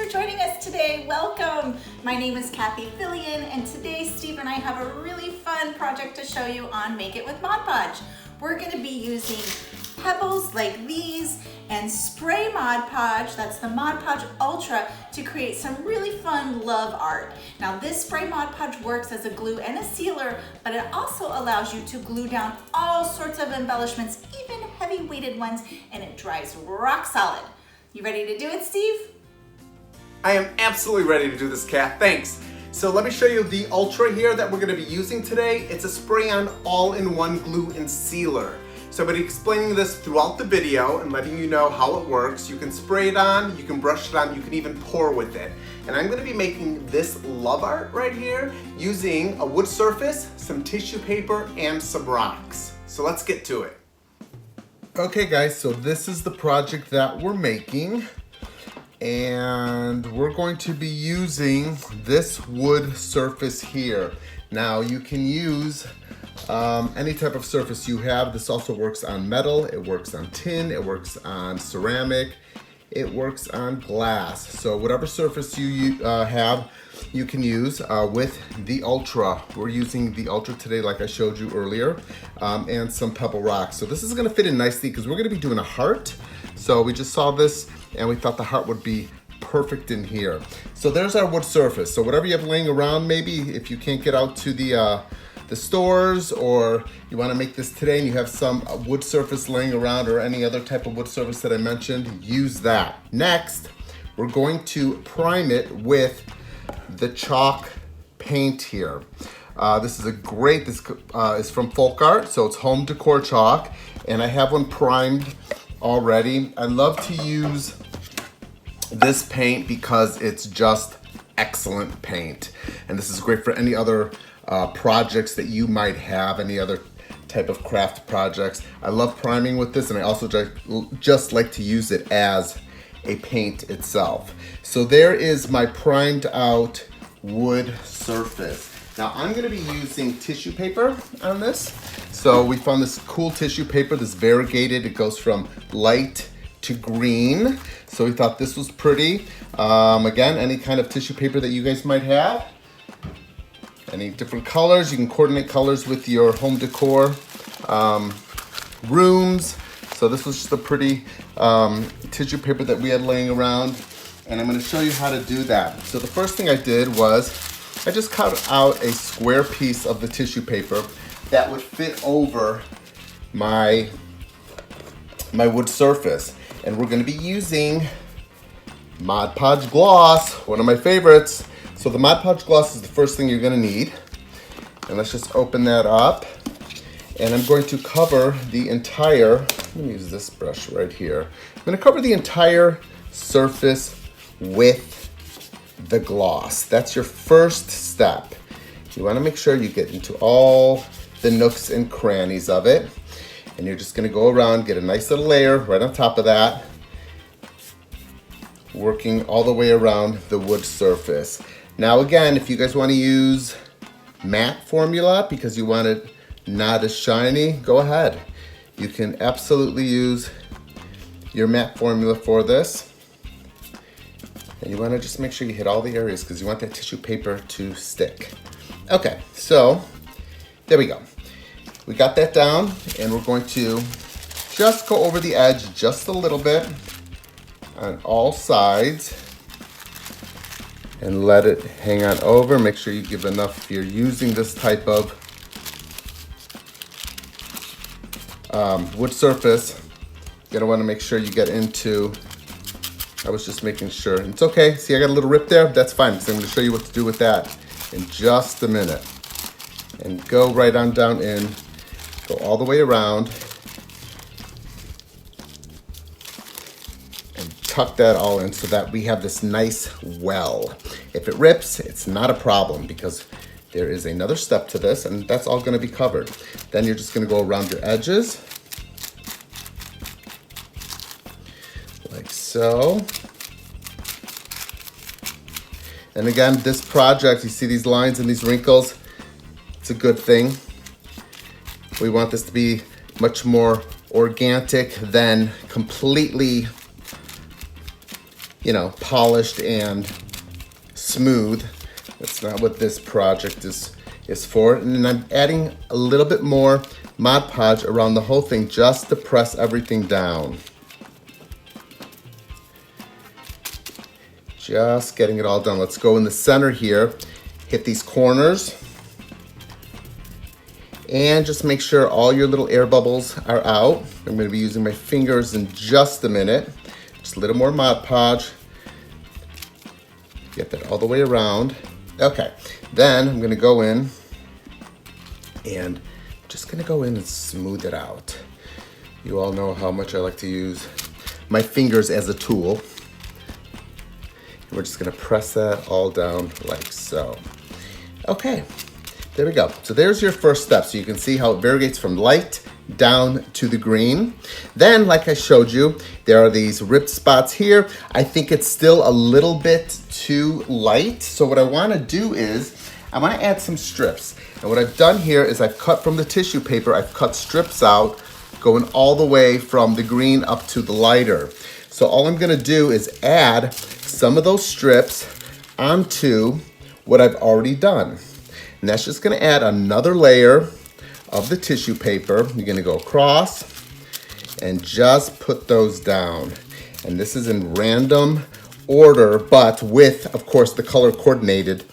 for joining us today. Welcome. My name is Cathie and today Steve and I have a really fun project to show you on Make It with Mod Podge. We're going to be using pebbles like these and spray Mod Podge, that's the Mod Podge Ultra, to create some really fun love art. Now this spray Mod Podge works as a glue and a sealer, but it also allows you to glue down all sorts of embellishments, even heavy weighted ones, and it dries rock solid. You ready to do it, Steve? I am absolutely ready to do this, Kat. Thanks. So let me show you the Ultra here that we're going to be using today. It's a spray-on all-in-one glue and sealer. So I'm going to be explaining this throughout the video and letting you know how it works. You can spray it on, you can brush it on, you can even pour with it. And I'm going to be making this love art right here using a wood surface, some tissue paper, and some rocks. So let's get to it. Okay guys, so this is the project that we're making. And we're going to be using this wood surface here. Now you can use any type of surface you have. This also works on metal, it works on tin, it works on ceramic, it works on glass. So whatever surface you have, you can use with the Ultra. We're using the Ultra today like I showed you earlier, and some pebble rocks. So this is gonna fit in nicely because we're gonna be doing a heart. So we just saw this and we thought the heart would be perfect in here. So there's our wood surface. So whatever you have laying around, maybe if you can't get out to the stores, or you want to make this today and you have some wood surface laying around or any other type of wood surface that I mentioned, use that. Next, we're going to prime it with the chalk paint here. This is is from Folk Art, so it's home decor chalk, and I have one primed already. I love to use this paint because it's just excellent paint, and this is great for any other projects that you might have, any other type of craft projects. I love priming with this, and I also just like to use it as a paint itself. So there is my primed out wood surface. Now I'm gonna be using tissue paper on this. So we found this cool tissue paper, this variegated, it goes from light to green. So we thought this was pretty. Again, any kind of tissue paper that you guys might have. Any different colors, you can coordinate colors with your home decor rooms. So this was just a pretty tissue paper that we had laying around, and I'm gonna show you how to do that. So the first thing I did was I just cut out a square piece of the tissue paper that would fit over my wood surface. And we're gonna be using Mod Podge Gloss, one of my favorites. So the Mod Podge Gloss is the first thing you're gonna need. And let's just open that up. And I'm going to cover the entire, let me use this brush right here. I'm gonna cover the entire surface with the gloss. That's your first step. You wanna make sure you get into all the nooks and crannies of it. And you're just gonna go around, get a nice little layer right on top of that, working all the way around the wood surface. Now again, if you guys wanna use matte formula because you want it not as shiny, go ahead. You can absolutely use your matte formula for this. And you wanna just make sure you hit all the areas because you want that tissue paper to stick. Okay, so there we go. We got that down, and we're going to just go over the edge just a little bit on all sides and let it hang on over. Make sure you give enough if you're using this type of wood surface. You're gonna wanna make sure you get into, I was just making sure. It's okay, see I got a little rip there? That's fine, because I'm gonna show you what to do with that in just a minute. And go right on down in, go all the way around, and tuck that all in so that we have this nice well. If it rips, it's not a problem because there is another step to this, and that's all gonna be covered. Then you're just gonna go around your edges, like so. And again, this project, you see these lines and these wrinkles, it's a good thing. We want this to be much more organic than completely, you know, polished and smooth. That's not what this project is for. And then I'm adding a little bit more Mod Podge around the whole thing just to press everything down. Just getting it all done. Let's go in the center here, hit these corners, and just make sure all your little air bubbles are out. I'm going to be using my fingers in just a minute. Just a little more Mod Podge. Get that all the way around. Okay, then I'm going to go in and just going to go in and smooth it out. You all know how much I like to use my fingers as a tool. We're just gonna press that all down like so. Okay, there we go. So there's your first step. So you can see how it variegates from light down to the green. Then, like I showed you, there are these ripped spots here. I think it's still a little bit too light. So what I wanna do is, I wanna add some strips. And what I've done here is I've cut from the tissue paper, I've cut strips out, going all the way from the green up to the lighter. So all I'm gonna do is add some of those strips onto what I've already done. And that's just gonna add another layer of the tissue paper. You're gonna go across and just put those down. And this is in random order, but with, of course, the color coordinated,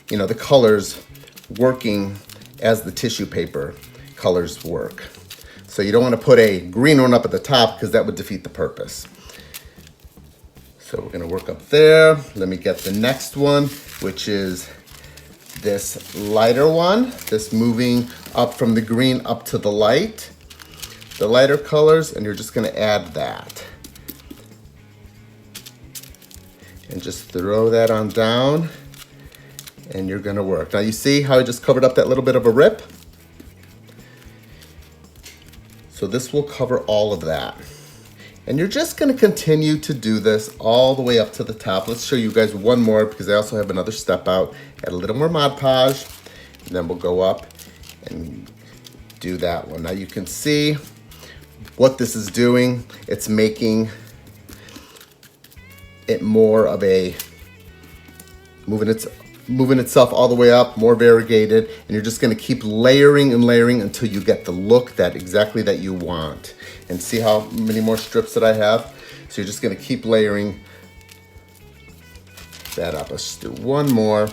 you know, the colors working as the tissue paper colors work. So you don't wanna put a green one up at the top because that would defeat the purpose. So we're gonna work up there. Let me get the next one, which is this lighter one. This moving up from the green up to the light. The lighter colors, and you're just gonna add that. And just throw that on down, and you're gonna work. Now you see how I just covered up that little bit of a rip? So this will cover all of that. And you're just gonna continue to do this all the way up to the top. Let's show you guys one more because I also have another step out. Add a little more Mod Podge, and then we'll go up and do that one. Now you can see what this is doing. It's making it more of a, moving itself all the way up, more variegated, and you're just gonna keep layering and layering until you get the look that exactly that you want. And see how many more strips that I have? So you're just gonna keep layering that up. Let's do one more.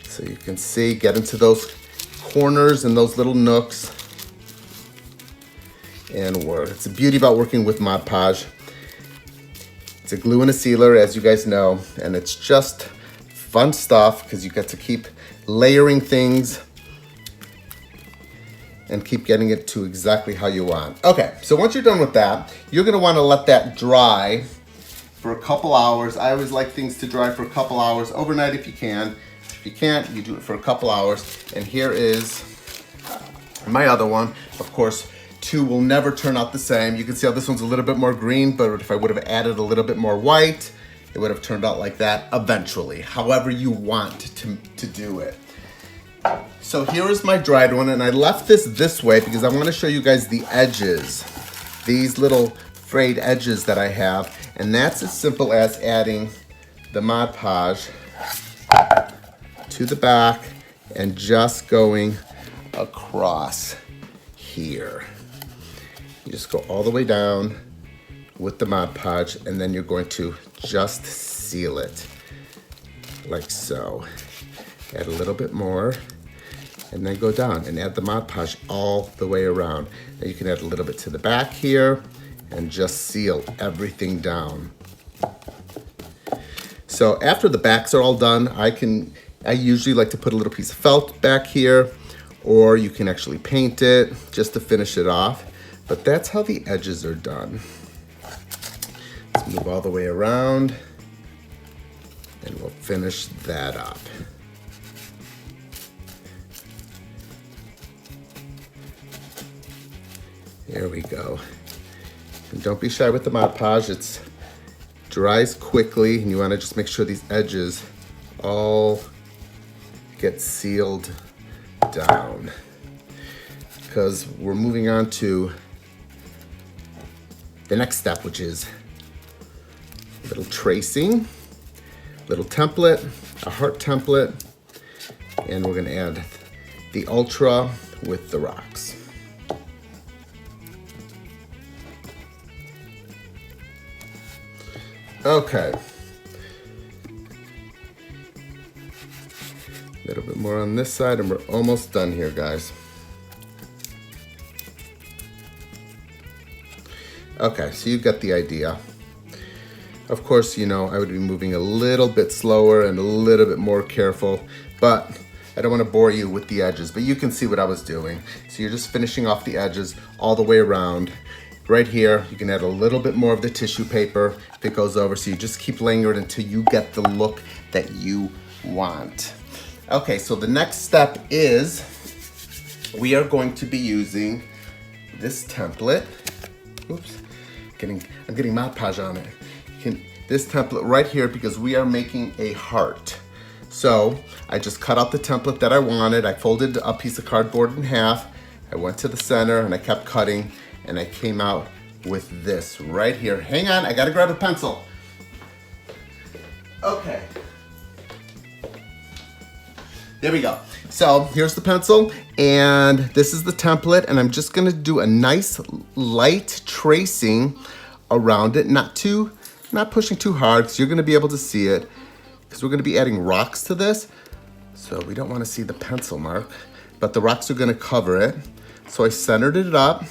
So you can see, get into those corners and those little nooks and work. It's the beauty about working with Mod Podge. It's a glue and a sealer, as you guys know, and it's just fun stuff because you get to keep layering things and keep getting it to exactly how you want. Okay, so once you're done with that, you're gonna wanna let that dry for a couple hours. I always like things to dry for a couple hours, overnight if you can. If you can't, you do it for a couple hours. And here is my other one. Of course, two will never turn out the same. You can see how this one's a little bit more green, but if I would have added a little bit more white, it would have turned out like that eventually, however you want to do it. So here is my dried one, and I left this way because I want to show you guys the edges, these little frayed edges that I have, and that's as simple as adding the Mod Podge to the back and just going across here. You just go all the way down with the Mod Podge, and then you're going to just seal it like so. Add a little bit more, and then go down and add the Mod Podge all the way around. Now you can add a little bit to the back here and just seal everything down. So after the backs are all done, I usually like to put a little piece of felt back here, or you can actually paint it just to finish it off. But that's how the edges are done. Let's move all the way around, and we'll finish that up. There we go. And don't be shy with the Mod Podge. It dries quickly, and you want to just make sure these edges all get sealed down, because we're moving on to the next step, which is little tracing, little template, a heart template, and we're gonna add the Ultra with the rocks. Okay. A little bit more on this side, and we're almost done here, guys. Okay, so you get the idea. Of course, you know, I would be moving a little bit slower and a little bit more careful, but I don't want to bore you with the edges, but you can see what I was doing. So you're just finishing off the edges all the way around. Right here, you can add a little bit more of the tissue paper if it goes over, so you just keep laying it until you get the look that you want. Okay, so the next step is we are going to be using this template. Oops, I'm getting Mod Podge on it. This template right here, because we are making a heart. So I just cut out the template that I wanted. I folded a piece of cardboard in half. I went to the center and I kept cutting, and I came out with this right here. Hang on, I gotta grab a pencil. Okay. There we go. So here's the pencil, and this is the template, and I'm just gonna do a nice light tracing around it, not pushing too hard, because you're gonna be able to see it, because we're gonna be adding rocks to this, so we don't wanna see the pencil mark, but the rocks are gonna cover it. So I centered it up,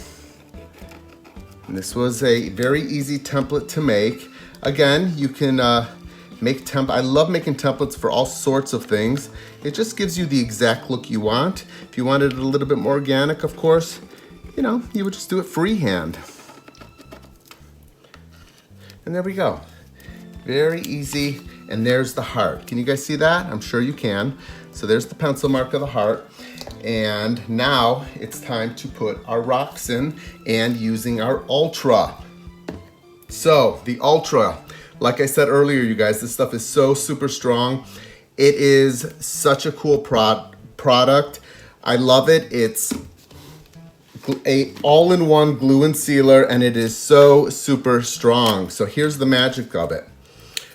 and this was a very easy template to make. Again, you can I love making templates for all sorts of things. It just gives you the exact look you want. If you wanted it a little bit more organic, of course, you know, you would just do it freehand. And there we go. Very easy. And there's the heart. Can you guys see that? I'm sure you can. So there's the pencil mark of the heart. And now it's time to put our rocks in and using our Ultra. So the Ultra, like I said earlier, you guys, this stuff is so super strong. It is such a cool product. I love it. It's a all-in-one glue and sealer, and it is so super strong. So here's the magic of it.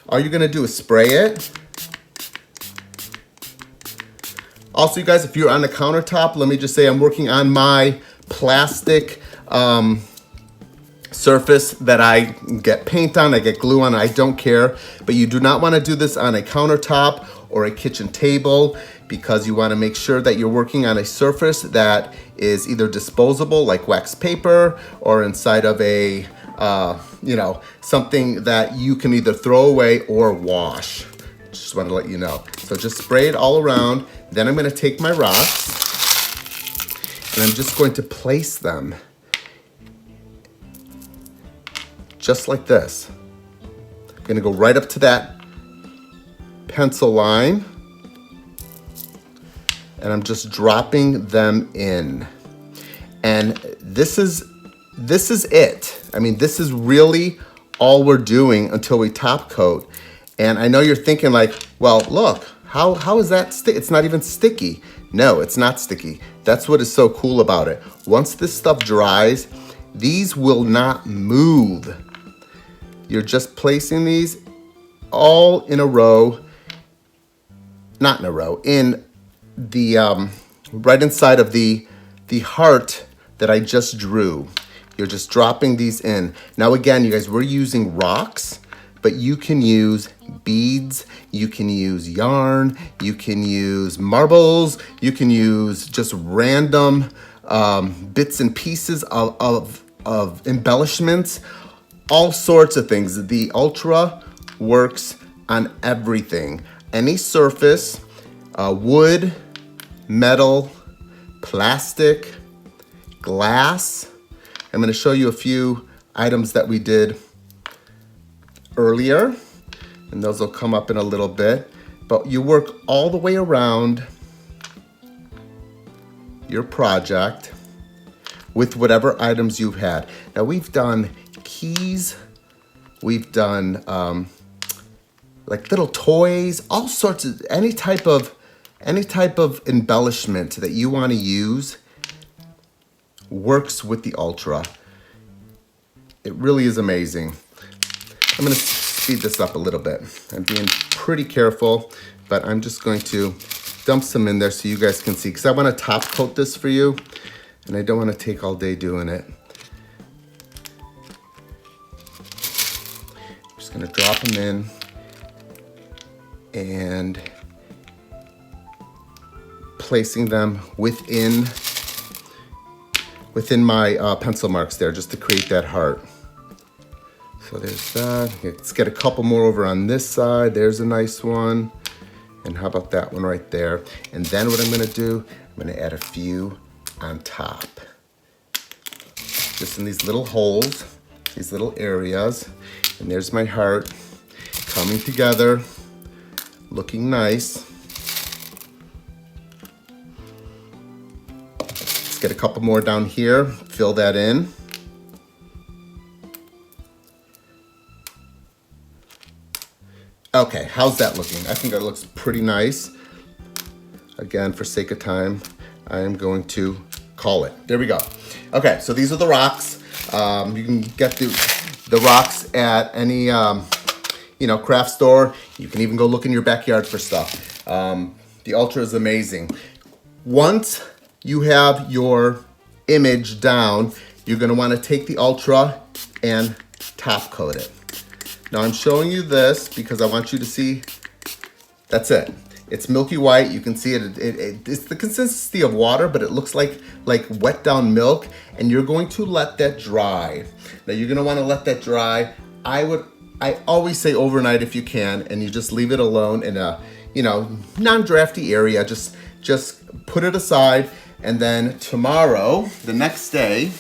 All you're gonna do is spray it. Also, you guys, if you're on the countertop, let me just say I'm working on my plastic surface that I get paint on, I get glue on, I don't care. But you do not want to do this on a countertop or a kitchen table, because you want to make sure that you're working on a surface that is either disposable, like wax paper, or inside of a, you know, something that you can either throw away or wash. Just want to let you know. So just spray it all around. Then I'm going to take my rocks, and I'm just going to place them just like this. I'm going to go right up to that pencil line, and I'm just dropping them in. And this is it. I mean, this is really all we're doing until we top coat. And I know you're thinking like, well, look, how is that it's not even sticky. No, it's not sticky. That's what is so cool about it. Once this stuff dries, these will not move. You're just placing these all in a row, not in a row, in the, right inside of the heart that I just drew. You're just dropping these in. Now again, you guys, we're using rocks, but you can use beads, you can use yarn, you can use marbles, you can use just random bits and pieces of embellishments, all sorts of things. The Ultra works on everything. Any surface, wood, metal, plastic, glass. I'm going to show you a few items that we did earlier, and those will come up in a little bit. But you work all the way around your project with whatever items you've had. Now we've done keys, we've done like little toys, all sorts of, any type of embellishment that you want to use works with the Ultra. It really is amazing. I'm gonna speed this up a little bit. I'm being pretty careful, but I'm just going to dump some in there so you guys can see, because I want to top coat this for you, and I don't want to take all day doing it. I'm just going to drop them in and placing them within my pencil marks there, just to create that heart. So there's that. Let's get a couple more over on this side. There's a nice one. And how about that one right there? And then what I'm gonna do, I'm gonna add a few on top. Just in these little holes, these little areas. And there's my heart coming together, looking nice. Let's get a couple more down here, fill that in. Okay, how's that looking? I think that looks pretty nice. Again, for sake of time, I am going to call it. There we go. Okay, so these are the rocks. You can get the rocks at any craft store. You can even go look in your backyard for stuff. The Ultra is amazing. Once you have your image down, you're gonna wanna take the Ultra and top coat it. Now I'm showing you this because I want you to see, that's it. It's milky white, you can see it. It's the consistency of water, but it looks like wet down milk, and you're going to let that dry. Now you're gonna wanna let that dry. I always say overnight if you can, and you just leave it alone in a, non-drafty area. Just put it aside, and then tomorrow, the next day,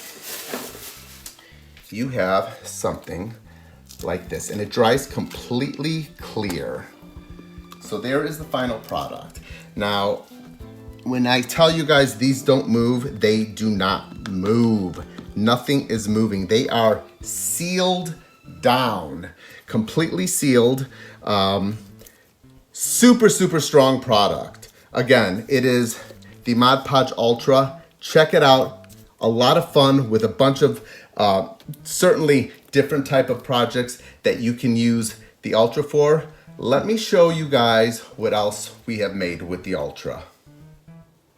you have something like this, and it dries completely clear. So there is the final product. Now, when I tell you guys these don't move, they do not move. Nothing is moving. They are sealed down, completely sealed. Super, super strong product. Again, it is the Mod Podge Ultra. Check it out. A lot of fun with a bunch of certainly different type of projects that you can use the Ultra for. Let me show you guys what else we have made with the Ultra.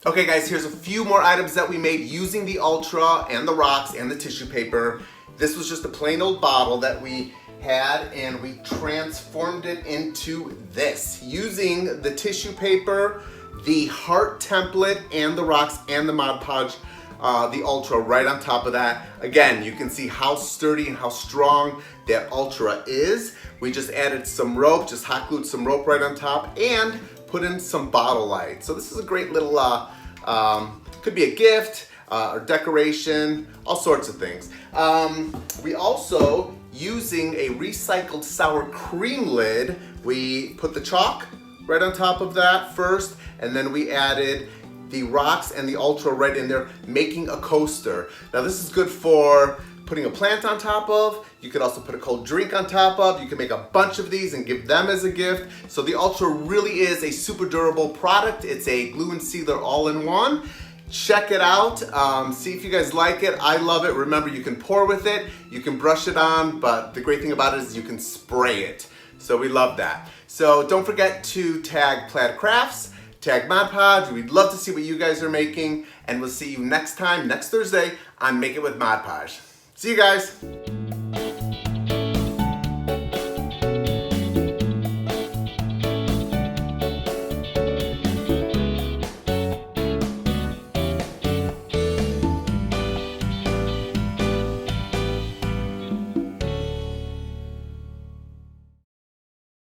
Okay guys, here's a few more items that we made using the Ultra and the rocks and the tissue paper. This was just a plain old bottle that we had, and we transformed it into this using the tissue paper, the heart template, and the rocks and the Mod Podge the Ultra right on top of that. Again, you can see how sturdy and how strong that Ultra is. We just added some rope, just hot glued some rope right on top, and put in some bottle light. So this is a great little, could be a gift or decoration, all sorts of things. We also, using a recycled sour cream lid, we put the chalk right on top of that first, and then we added the rocks and the Ultra right in there, making a coaster. Now this is good for putting a plant on top of. You could also put a cold drink on top of. You can make a bunch of these and give them as a gift. So the Ultra really is a super durable product. It's a glue and sealer all-in-one. Check it out, see if you guys like it. I love it. Remember, you can pour with it, you can brush it on, but the great thing about it is you can spray it. So we love that. So don't forget to tag Plaid Crafts, tag Mod Podge. We'd love to see what you guys are making, and we'll see you next time, next Thursday, on Make It with Mod Podge. See you guys.